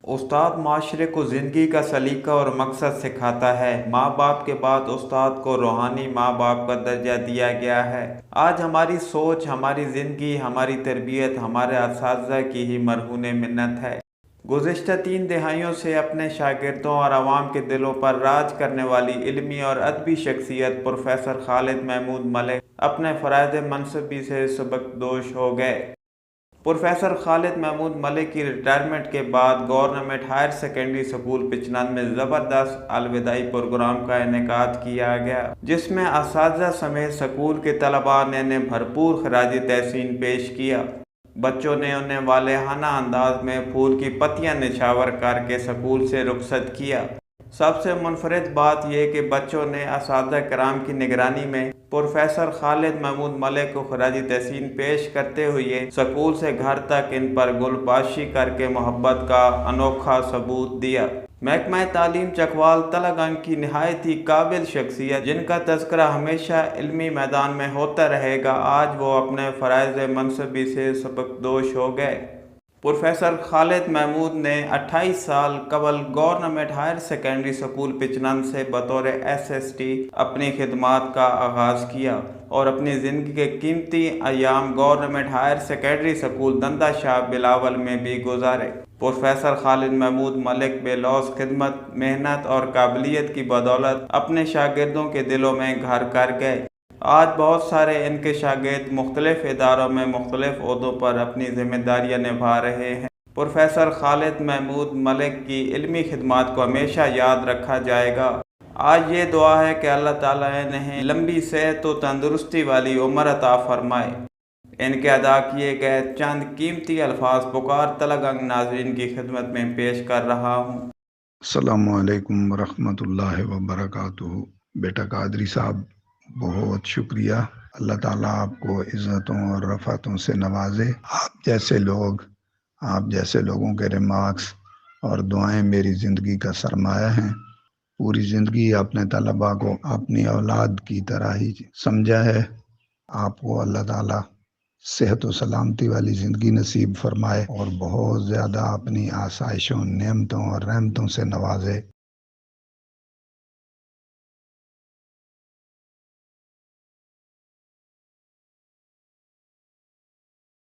استاد معاشرے کو زندگی کا سلیقہ اور مقصد سکھاتا ہے۔ ماں باپ کے بعد استاد کو روحانی ماں باپ کا درجہ دیا گیا ہے۔ آج ہماری سوچ، ہماری زندگی، ہماری تربیت ہمارے اساتذہ کی ہی مرہون منت ہے۔ گزشتہ 3 دہائیوں سے اپنے شاگردوں اور عوام کے دلوں پر راج کرنے والی علمی اور ادبی شخصیت پروفیسر خالد محمود ملک اپنے فرائض منصبی سے سبکدوش ہو گئے۔ پروفیسر خالد محمود ملک کی ریٹائرمنٹ کے بعد گورنمنٹ ہائر سیکنڈری اسکول پچنان میں زبردست الوداعی پروگرام کا انعقاد کیا گیا، جس میں اساتذہ سمیت اسکول کے طلباء نے بھرپور خراج تحسین پیش کیا۔ بچوں نے انہیں والہانہ انداز میں پھول کی پتیاں نچھاور کر کے اسکول سے رخصت کیا۔ سب سے منفرد بات یہ کہ بچوں نے اساتذہ کرام کی نگرانی میں پروفیسر خالد محمود ملک کو خراج تحسین پیش کرتے ہوئے اسکول سے گھر تک ان پر گل پاشی کر کے محبت کا انوکھا ثبوت دیا۔ محکمہ تعلیم چکوال تلہ گنگ کی نہایت ہی قابل شخصیت، جن کا تذکرہ ہمیشہ علمی میدان میں ہوتا رہے گا، آج وہ اپنے فرائض منصبی سے سبکدوش ہو گئے۔ پروفیسر خالد محمود نے 28 سال قبل گورنمنٹ ہائر سیکنڈری اسکول پچنان سے بطور SST اپنی خدمات کا آغاز کیا اور اپنی زندگی کے قیمتی ایام گورنمنٹ ہائر سیکنڈری اسکول دندہ شاہ بلاول میں بھی گزارے۔ پروفیسر خالد محمود ملک بے لوث خدمت، محنت اور قابلیت کی بدولت اپنے شاگردوں کے دلوں میں گھر کر گئے۔ آج بہت سارے ان کے شاگرد مختلف اداروں میں مختلف عہدوں پر اپنی ذمہ داریاں نبھا رہے ہیں۔ پروفیسر خالد محمود ملک کی علمی خدمات کو ہمیشہ یاد رکھا جائے گا۔ آج یہ دعا ہے کہ اللہ تعالیٰ انہیں لمبی صحت و تندرستی والی عمر عطا فرمائے۔ ان کے ادا کیے گئے چند قیمتی الفاظ پکار تلہ گنگ ناظرین کی خدمت میں پیش کر رہا ہوں۔ السلام علیکم ورحمۃ اللہ وبرکاتہ۔ بیٹا قادری صاحب، بہت شکریہ۔ اللہ تعالیٰ آپ کو عزتوں اور رفعتوں سے نوازے۔ آپ جیسے لوگوں کے ریمارکس اور دعائیں میری زندگی کا سرمایہ ہیں۔ پوری زندگی اپنے طلباء کو اپنی اولاد کی طرح ہی سمجھا ہے۔ آپ کو اللہ تعالیٰ صحت و سلامتی والی زندگی نصیب فرمائے اور بہت زیادہ اپنی آسائشوں، نعمتوں اور رحمتوں سے نوازے۔